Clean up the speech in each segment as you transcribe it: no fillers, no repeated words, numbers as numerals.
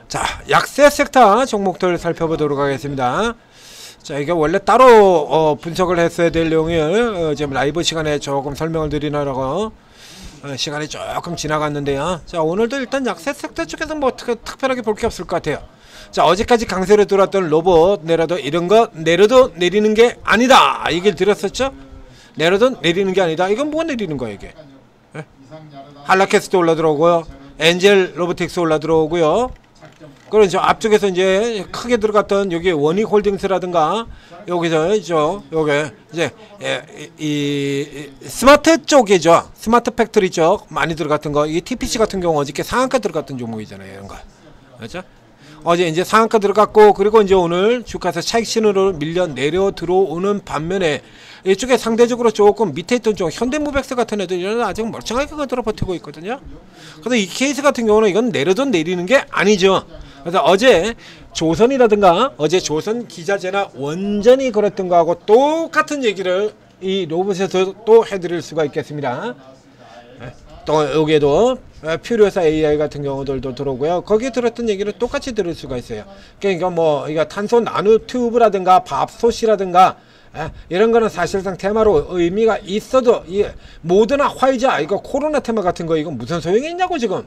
자, 약세 섹터 종목들 살펴보도록 하겠습니다. 자, 이게 원래 따로 분석을 했어야 될 내용을 지금 라이브 시간에 조금 설명을 드리느라고 시간이 조금 지나갔는데요. 자, 오늘도 일단 약세 섹터 쪽에서 뭐 특별하게 볼 게 없을 것 같아요. 자, 어제까지 강세로 들어왔던 로봇 내려도 이런 거 내려도 내리는 게 아니다, 얘기를 들었었죠. 내려도 내리는 게 아니다. 이건 뭐가 내리는 거야 이게? 네? 한라캐스도 올라 들어오고요, 엔젤 로보틱스 올라 들어오고요. 그럼 저 앞쪽에서 이제 크게 들어갔던 여기 원익홀딩스라든가 여기서 요게 이제 이 스마트 쪽이죠. 스마트 팩토리 쪽 많이 들어갔던 거. 이게 TPC 같은 경우 어저께 상한가 들어갔던 종목이잖아요. 이런 거. 그렇죠? 어제 이제 상한가 들어갔고, 그리고 이제 오늘 주가에서 차익 신호로 밀려 내려 들어오는 반면에 이쪽에 상대적으로 조금 밑에 있던 쪽 현대무백스 같은 애들은 아직 멀쩡하게 그대로 버티고 있거든요. 그래서 이 케이스 같은 경우는 이건 내려도 내리는 게 아니죠. 그래서 어제 조선이라든가 어제 조선 기자재나 원전이 그랬던 거하고 똑같은 얘기를 이 로봇에서 또 해드릴 수가 있겠습니다. 또 여기에도 퓨리오사 AI 같은 경우들도 들어오고요. 거기에 들었던 얘기를 똑같이 들을 수가 있어요. 그러니까 뭐 이거 탄소 나노 튜브라든가 밥솥이라든가 이런 거는 사실상 테마로 의미가 있어도 이 모더나 화이자 이거 코로나 테마 같은 거 이거 무슨 소용이 있냐고 지금.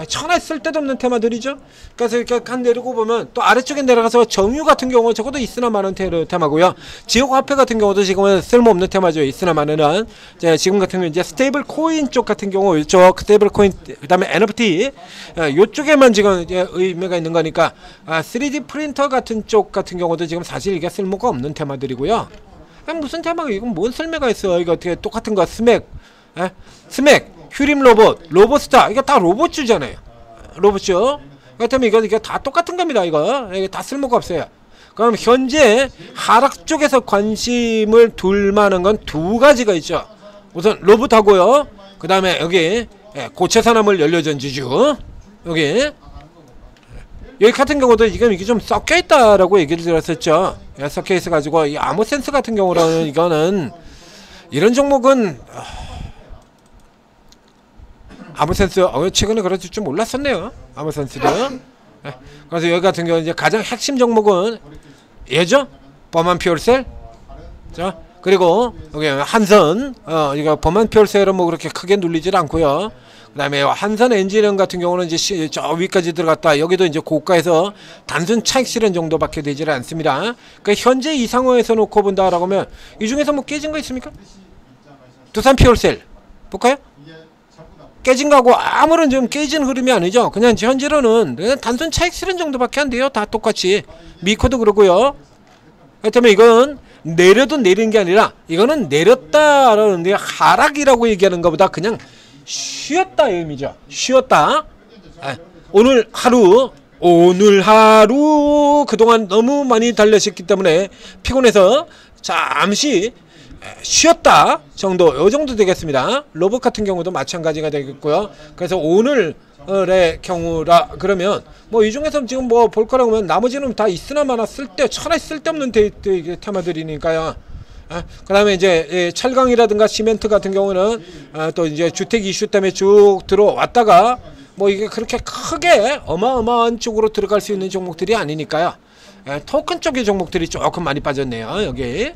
천하에 쓸데도 없는 테마들이죠. 그래서 이렇게 간 내리고 보면 또 아래쪽에 내려가서 정유 같은 경우 적어도 있으나 마는 테마고요. 지역화폐 같은 경우도 지금은 쓸모없는 테마죠. 있으나 마는은 지금 같은 경우 이제 스테이블 코인 쪽 같은 경우 이쪽 스테이블 코인 그다음에 NFT 요쪽에만 지금 의미가 있는 거니까 3D 프린터 같은 쪽 같은 경우도 지금 사실 이게 쓸모가 없는 테마들이고요. 무슨 테마가 이건 뭔 쓸모가 있어. 이거 어떻게 똑같은 거 스맥 휴림 로봇, 로봇스타, 이거 다 로봇주잖아요. 로봇주. 그렇다면 이거 다 똑같은 겁니다. 이거 다 쓸모가 없어요. 그럼 현재 하락 쪽에서 관심을 둘 만한 건 두 가지가 있죠. 우선 로봇하고요. 그 다음에 여기 고체산화물 연료전지주. 여기 같은 경우도 지금 이게 좀 섞여 있다라고 얘기를 들었었죠. 섞여 있어 가지고 이 아모센스 같은 경우는 이거는 이런 종목은 아모센스 최근에 그럴 줄 몰랐었네요. 아모센스도. 그래서 여기 같은 경우 이제 가장 핵심 종목은 얘죠. 범한 퓨얼셀. 자, 그리고 여기 한선. 이거 범한 퓨얼셀은 뭐 그렇게 크게 눌리질 않고요. 그다음에 한선 엔지니어링 같은 경우는 이제 저 위까지 들어갔다. 여기도 이제 고가에서 단순 차익 실현 정도밖에 되질 않습니다. 그러니까 현재 이 상황에서 놓고 본다라고 하면 이 중에서 뭐 깨진 거 있습니까? 두산 퓨얼셀 볼까요? 깨진 거하고 아무런 좀 깨진 흐름이 아니죠. 그냥 현재로는 단순 차익 실현 정도밖에 안 돼요. 다 똑같이. 미코도 그러고요. 그렇다면 이건 내려도 내린 게 아니라 이거는 내렸다라는 게 하락이라고 얘기하는 것보다 그냥 쉬었다 이 의미죠. 쉬었다. 오늘 하루 그동안 너무 많이 달려셨기 때문에 피곤해서 잠시 쉬었다 정도, 요 정도 되겠습니다. 로봇 같은 경우도 마찬가지가 되겠고요. 그래서 오늘의 경우라 그러면 뭐 이 중에서 지금 뭐 볼 거라고 하면 나머지는 다 있으나 마나 천하에 쓸데없는 테마들이니까요. 그 다음에 이제 철강이라든가 시멘트 같은 경우는 또 이제 주택 이슈 때문에 쭉 들어왔다가 뭐 이게 그렇게 크게 어마어마한 쪽으로 들어갈 수 있는 종목들이 아니니까요. 토큰 쪽의 종목들이 조금 많이 빠졌네요. 여기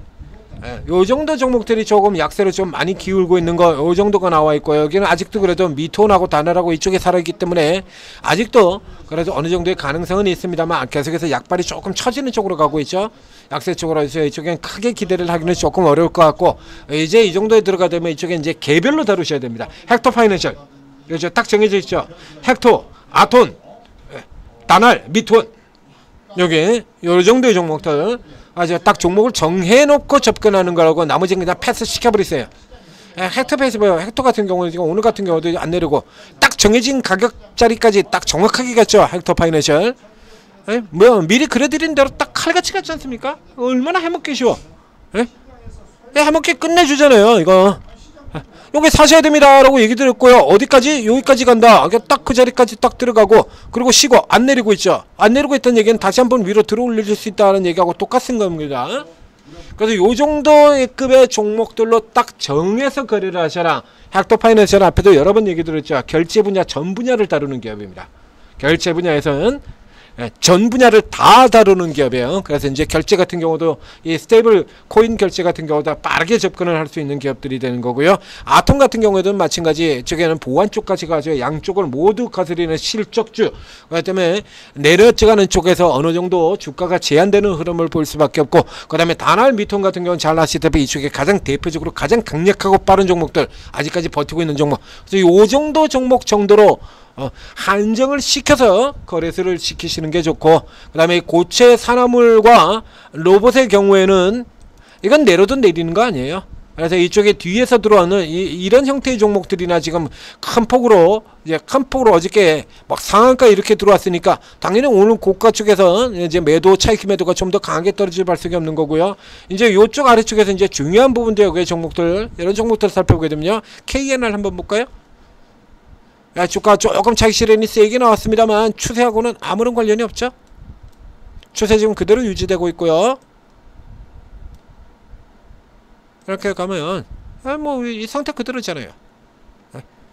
요 정도 종목들이 조금 약세로 좀 많이 기울고 있는 거, 요 정도가 나와 있고요. 여기는 아직도 그래도 미톤하고 다나라고 이쪽에 살아있기 때문에 아직도 그래도 어느 정도의 가능성은 있습니다만 계속해서 약발이 조금 처지는 쪽으로 가고 있죠. 약세 쪽으로 해서 이쪽엔 크게 기대를 하기는 조금 어려울 것 같고, 이제 이 정도에 들어가 되면 이쪽에 이제 개별로 다루셔야 됩니다. 헥토 파이낸셜, 그렇죠? 딱 정해져 있죠. 헥토, 아톤, 다날, 미톤, 여기 요 정도의 종목들. 딱 종목을 정해놓고 접근하는 거라고 나머지는 그냥 패스 시켜버리세요. 헥토 패스 보여. 헥토 같은 경우는 지금 오늘 같은 경우도 안 내리고 딱 정해진 가격 자리까지 딱 정확하게 갔죠. 헥토 파이낸셜. 뭐 미리 그려드린 대로 딱 칼같이 갔지 않습니까? 얼마나 해먹기 쉬워. 해먹기 끝내주잖아요. 이거 여기 사셔야 됩니다 라고 얘기 드렸고요. 어디까지? 여기까지 간다. 딱 그 자리까지 딱 들어가고 그리고 쉬고 안 내리고 있죠. 안 내리고 있던 얘기는 다시 한번 위로 들어 올릴 수 있다는 얘기하고 똑같은 겁니다. 그래서 요 정도의 급의 종목들로 딱 정해서 거래를 하셔라. 헥토 파이낸셜 앞에도 여러 번 얘기 드렸죠. 결제 분야 전 분야를 다루는 기업입니다. 결제 분야에서는 전 분야를 다 다루는 기업이에요. 그래서 이제 결제 같은 경우도 이 스테이블 코인 결제 같은 경우도 빠르게 접근을 할 수 있는 기업들이 되는 거고요. 아톰 같은 경우에도 마찬가지, 저기에는 보안 쪽까지 가지고 양쪽을 모두 거스리는 실적주, 그렇기 때문에 내려가는 쪽에서 어느 정도 주가가 제한되는 흐름을 볼 수밖에 없고, 그 다음에 다날 미통 같은 경우는 잘 아시다시피 이쪽에 가장 대표적으로 가장 강력하고 빠른 종목들 아직까지 버티고 있는 종목, 그래서 이 정도 종목 정도로 한정을 시켜서 거래소를 시키시는 게 좋고, 그 다음에 고체 산화물과 로봇의 경우에는 이건 내려도 내리는 거 아니에요. 그래서 이쪽에 뒤에서 들어오는 이런 형태의 종목들이나 지금 큰 폭으로 어저께 막 상한가 이렇게 들어왔으니까 당연히 오늘 고가 쪽에서 이제 매도 차익 매도가 좀 더 강하게 떨어질 발생이 없는 거고요. 이제 이쪽 아래쪽에서 이제 중요한 부분들 여기 종목들, 이런 종목들을 살펴보게 되면요. KNR 한번 볼까요? 주가 조금 차익 실현이 세게 나왔습니다만 추세하고는 아무런 관련이 없죠. 추세 지금 그대로 유지되고 있고요. 이렇게 가면 뭐 이 상태 그대로잖아요.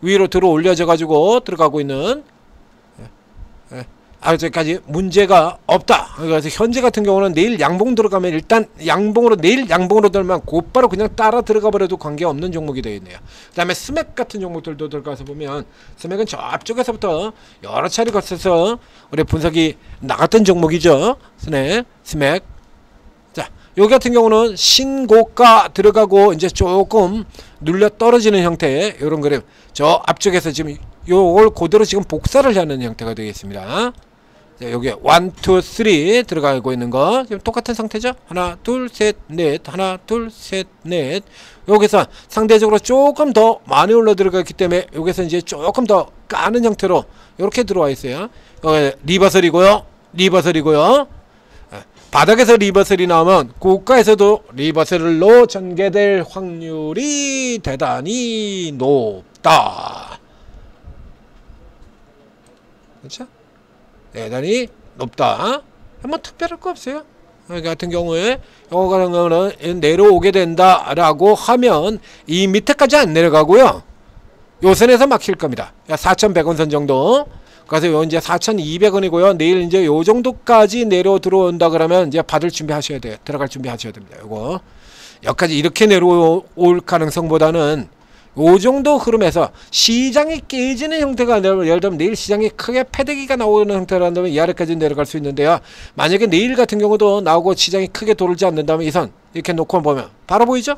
위로 들어 올려져 가지고 들어가고 있는, 아직까지 문제가 없다. 그래서 현재 같은 경우는 내일 양봉 들어가면 일단 내일 양봉으로 들면 곧바로 그냥 따라 들어가 버려도 관계없는 종목이 되어 있네요. 그 다음에 스맥 같은 종목들도 들어가서 보면, 스맥은 저 앞쪽에서부터 여러 차례 거쳐서 우리 분석이 나갔던 종목이죠. 스맥. 자, 여기 같은 경우는 신고가 들어가고 이제 조금 눌려 떨어지는 형태의 이런 그림, 저 앞쪽에서 지금 요걸 그대로 지금 복사를 하는 형태가 되겠습니다. 자, 여기 1, 2, 3 들어가고 있는 거 지금 똑같은 상태죠. 하나 둘 셋 넷, 하나 둘 셋 넷. 여기서 상대적으로 조금 더 많이 올라 들어갔기 때문에 여기서 이제 조금 더 까는 형태로 이렇게 들어와 있어요. 리버설이고요. 바닥에서 리버설이 나오면 고가에서도 리버설로 전개될 확률이 대단히 높다. 그렇죠? 대단히 높다. 뭐 특별할 거 없어요. 여기 같은 경우에 이거 같은 경우는 내려오게 된다라고 하면 이 밑에까지 안 내려가고요. 요 선에서 막힐 겁니다. 4,100원 선 정도. 그래서 요 이제 4,200원이고요. 내일 이제 요 정도까지 내려 들어온다 그러면 이제 받을 준비 하셔야 돼요. 들어갈 준비 하셔야 됩니다. 요거 여기까지 이렇게 내려올 가능성보다는 요 정도 흐름에서 시장이 깨지는 형태가 아니라, 예를 들면 내일 시장이 크게 패대기가 나오는 형태라면 이 아래까지 내려갈 수 있는데요. 만약에 내일 같은 경우도 나오고 시장이 크게 돌지 않는다면 이 선 이렇게 놓고 보면 바로 보이죠?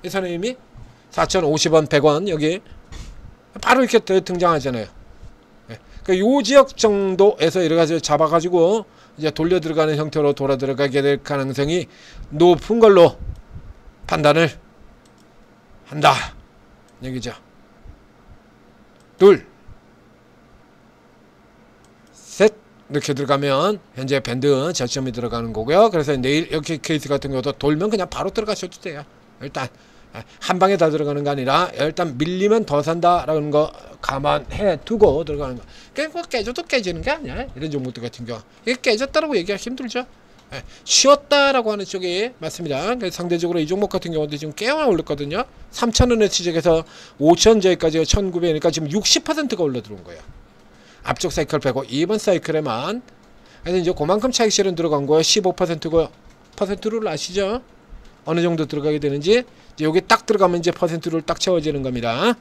이 선은 이미 4,050원 100원 여기 바로 이렇게 등장하잖아요. 요 지역 정도에서 이래가지고 잡아가지고 이제 돌려 들어가는 형태로 돌아 들어가게 될 가능성이 높은 걸로 판단을 한다 얘기죠. 둘, 셋 이렇게 들어가면 현재 밴드 저점이 들어가는 거고요. 그래서 내일 이렇게 케이스 같은 경우도 돌면 그냥 바로 들어가셔도 돼요. 일단 한 방에 다 들어가는 거 아니라 일단 밀리면 더 산다라는 거 감안해 두고 들어가는 거. 그러니까 깨져도 깨지는 게 아니야. 이런 종목들 같은 경우 이게 깨졌다라고 얘기하기 힘들죠. 쉬었다라고 하는 쪽이 맞습니다. 상대적으로 이 종목 같은 경우도 지금 꽤나 올랐거든요. 3,000원의 시작에서 5,000원까지 1,900원이니까 지금 60%가 올라 들어온 거예요. 앞쪽 사이클 빼고 이번 사이클에만. 그래서 이제 그만큼 차익 실현 들어간 거예요. 15%고요. 퍼센트를 아시죠? 어느 정도 들어가게 되는지. 이제 여기 딱 들어가면 이제 퍼센트를 딱 채워지는 겁니다.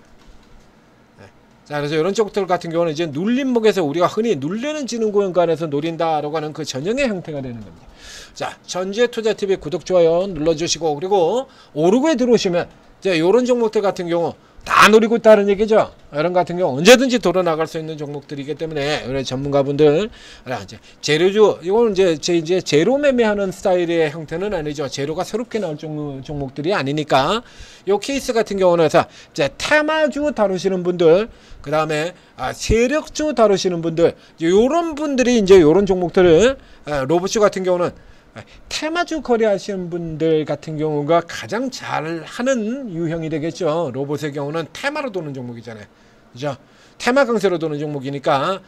자, 그래서 이런 쪽들 같은 경우는 이제 눌림목에서 우리가 흔히 눌리는 지능 구간에서 노린다라고 하는 그 전형의 형태가 되는 겁니다. 자, 전지투자TV 구독, 좋아요 눌러주시고, 그리고 오르고에 들어오시면 이제 이런 종목들 같은 경우 다 노리고 있다는 얘기죠. 이런 같은 경우 언제든지 돌아 나갈 수 있는 종목들이기 때문에 우리 전문가분들 이제 재료주 이거는 이제 재료 매매하는 스타일의 형태는 아니죠. 재료가 새롭게 나올 종목들이 아니니까 요 케이스 같은 경우는 이제 테마주 다루시는 분들, 그 다음에 세력주 다루시는 분들, 요런 분들이 이제 요런 종목들을 로봇주 같은 경우는 테마주 거래하시는 분들 같은 경우가 가장 잘 하는 유형이 되겠죠. 로봇의 경우는 테마로 도는 종목이잖아요. 그죠? 테마 강세로 도는 종목이니까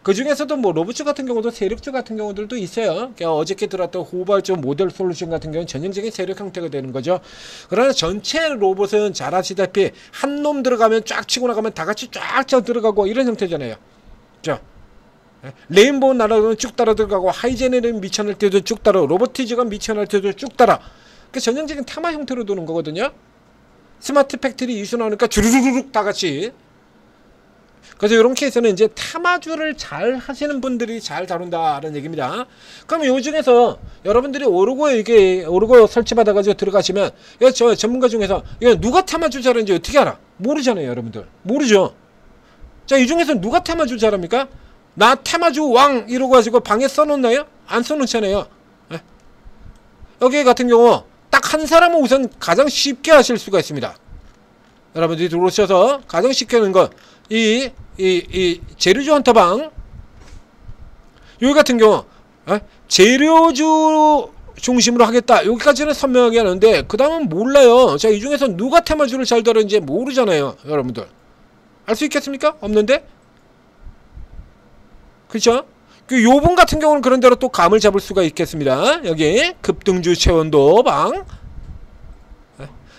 그 중에서도 뭐 로봇주 같은 경우도 세력주 같은 경우들도 있어요. 그러니까 어저께 들었던 후발주 모델 솔루션 같은 경우는 전형적인 세력 형태가 되는 거죠. 그러나 전체 로봇은 잘 아시다시피 한 놈 들어가면 쫙 치고 나가면 다 같이 쫙 들어가고 이런 형태잖아요. 자, 레인보우 날아가면 쭉 따라 들어가고 하이제네는 미쳐날 때도 쭉 따라, 로보티즈가 미쳐날 때도 쭉 따라. 그 전형적인 테마 형태로 도는 거거든요. 스마트 팩토리 이슈 나오니까 주르르륵 다 같이. 그래서 이런 케이스는 이제 테마주를 잘 하시는 분들이 잘 다룬다는 얘기입니다. 그럼 요 중에서 여러분들이 오르고 설치받아가지고 들어가시면, 이거 저 전문가 중에서 이거 누가 테마주 잘하는지 어떻게 알아? 모르잖아요, 여러분들. 모르죠. 자, 이 중에서 누가 테마주 잘합니까? 나 테마주 왕 이러고 가지고 방에 써놓나요? 안 써놓잖아요. 네? 여기 같은 경우 딱 한 사람은 우선 가장 쉽게 하실 수가 있습니다. 여러분들이 들어오셔서 가장 쉽게 하는 건 이 재료주 헌터방, 여기 같은 경우 재료주 중심으로 하겠다, 여기까지는 선명하게 하는데 그 다음은 몰라요. 자, 이 중에서 누가 테마주를 잘 다루는지 모르잖아요, 여러분들. 알 수 있겠습니까? 없는데? 그렇죠? 그 요분 같은 경우는 그런 대로 또 감을 잡을 수가 있겠습니다. 여기 급등주 체온도 방,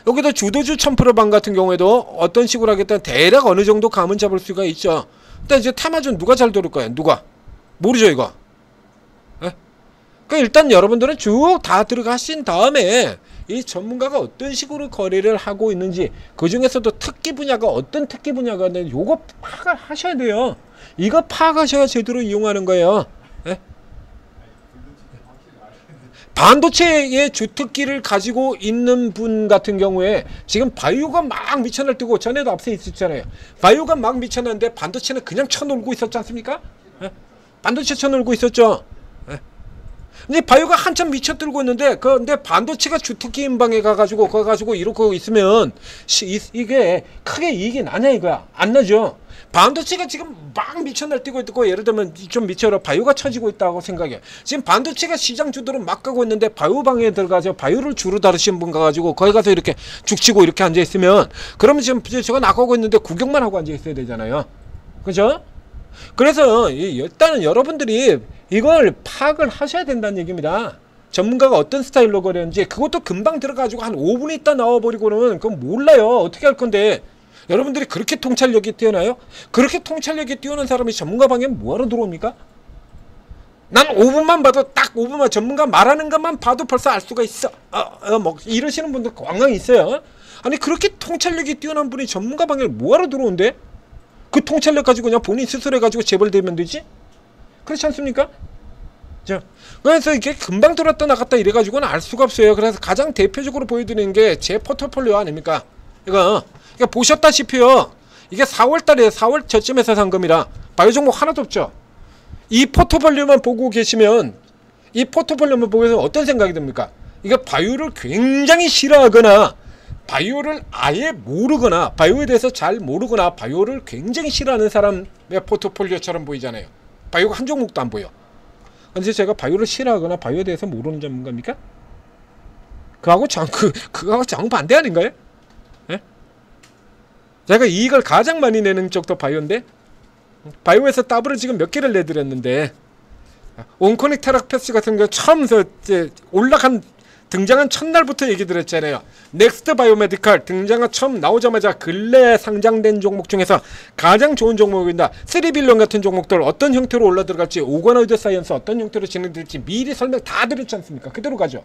여기도 주도주 1000% 방 같은 경우에도 어떤 식으로 하겠다 대략 어느 정도 감은 잡을 수가 있죠. 일단 이제 테마주는 누가 잘 도를 거예요? 누가? 모르죠, 이거. 그러니까 일단 여러분들은 쭉 다 들어가신 다음에 이 전문가가 어떤 식으로 거래를 하고 있는지, 그 중에서도 특기 분야가 어떤 특기 분야가 있는지 요거 파악을 하셔야 돼요. 이거 파악하셔야 제대로 이용하는 거예요. 예? 반도체의 주특기를 가지고 있는 분 같은 경우에 지금 바이오가 막 미쳐날 때고, 전에도 앞서 있었잖아요. 바이오가 막 미쳐났는데 반도체는 그냥 쳐놀고 있었지 않습니까? 예? 반도체 쳐놀고 있었죠. 예? 근데 바이오가 한참 미쳐들고 있는데, 근데 반도체가 주특기 인방에 가가지고 이러고 있으면 이게 크게 이익이 나냐 이거야? 안 나죠. 반도체가 지금 막 미쳐날 뛰고 있고, 예를 들면 좀 미쳐라 바이오가 쳐지고 있다고 생각해. 지금 반도체가 시장 주도로 막 가고 있는데 바이오 방에 들어가서 바이오를 주로 다루시는 분 가가지고 거기 가서 이렇게 죽치고 이렇게 앉아 있으면, 그러면 지금 제가 나가고 있는데 구경만 하고 앉아 있어야 되잖아요. 그죠? 그래서 일단은 여러분들이 이걸 파악을 하셔야 된다는 얘기입니다. 전문가가 어떤 스타일로 거래하는지. 그것도 금방 들어가지고 한 5분 있다 나와버리고는 그건 몰라요. 어떻게 할 건데. 여러분들이 그렇게 통찰력이 뛰어나요? 그렇게 통찰력이 뛰어난 사람이 전문가 방에 뭐하러 들어옵니까? 난 5분만 봐도, 딱 5분만 전문가 말하는 것만 봐도 벌써 알 수가 있어. 뭐 이러시는 분들 왕왕 있어요. 아니, 그렇게 통찰력이 뛰어난 분이 전문가 방에 뭐하러 들어온대? 그 통찰력 가지고 그냥 본인 스스로 해가지고 재벌되면 되지? 그렇지 않습니까? 자, 그래서 이게 금방 들어왔다 나갔다 이래가지고는 알 수가 없어요. 그래서 가장 대표적으로 보여드리는 게 제 포트폴리오 아닙니까? 이거 보셨다시피요, 이게 4월달에 4월 저쯤에서 산 겁니다. 바이오 종목 하나도 없죠. 이 포트폴리오만 보고 계시면, 이 포트폴리오만 보고 계시면 어떤 생각이 듭니까? 이게 바이오를 굉장히 싫어하거나, 바이오를 아예 모르거나, 바이오에 대해서 잘 모르거나, 바이오를 굉장히 싫어하는 사람의 포트폴리오처럼 보이잖아요. 바이오가 한 종목도 안 보여. 근데 제가 바이오를 싫어하거나 바이오에 대해서 모르는 전문가입니까? 그거하고 정반대 아닌가요? 예? 제가 이익을 가장 많이 내는 쪽도 바이오인데, 바이오에서 더블을 지금 몇 개를 내드렸는데, 온코닉 테라패스 같은 거 처음 등장한 첫날부터 얘기 드렸잖아요. 넥스트 바이오메디컬 등장한 처음 나오자마자 근래 상장된 종목 중에서 가장 좋은 종목입니다. 3빌런 같은 종목들 어떤 형태로 올라 들어갈지, 오거노이드 사이언스 어떤 형태로 진행될지 미리 설명 다 드렸지 않습니까? 그대로 가죠.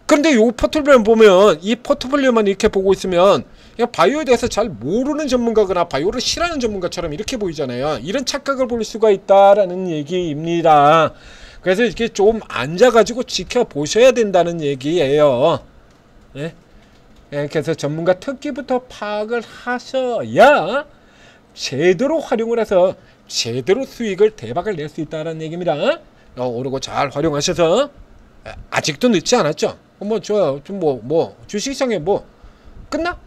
그런데 이 포트폴리오 보면, 이 포트폴리오만 이렇게 보고 있으면 그냥 바이오에 대해서 잘 모르는 전문가거나 바이오를 싫어하는 전문가처럼 이렇게 보이잖아요. 이런 착각을 볼 수가 있다라는 얘기입니다. 그래서 이렇게 좀 앉아가지고 지켜보셔야 된다는 얘기예요. 예? 그래서 전문가 특기부터 파악을 하셔야 제대로 활용을 해서 제대로 수익을 대박을 낼 수 있다는 얘기입니다. 오르고 잘 활용하셔서, 아직도 늦지 않았죠. 주식시장에 끝나?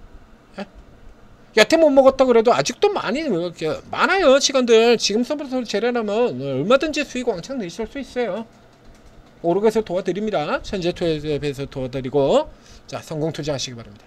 여태 못 먹었다 그래도 아직도 많아요. 시간들 지금서부터 재련하면 얼마든지 수익 왕창 내실 수 있어요. 오르고 해서 도와드립니다. 현재 투자에서 도와드리고, 자, 성공 투자하시기 바랍니다.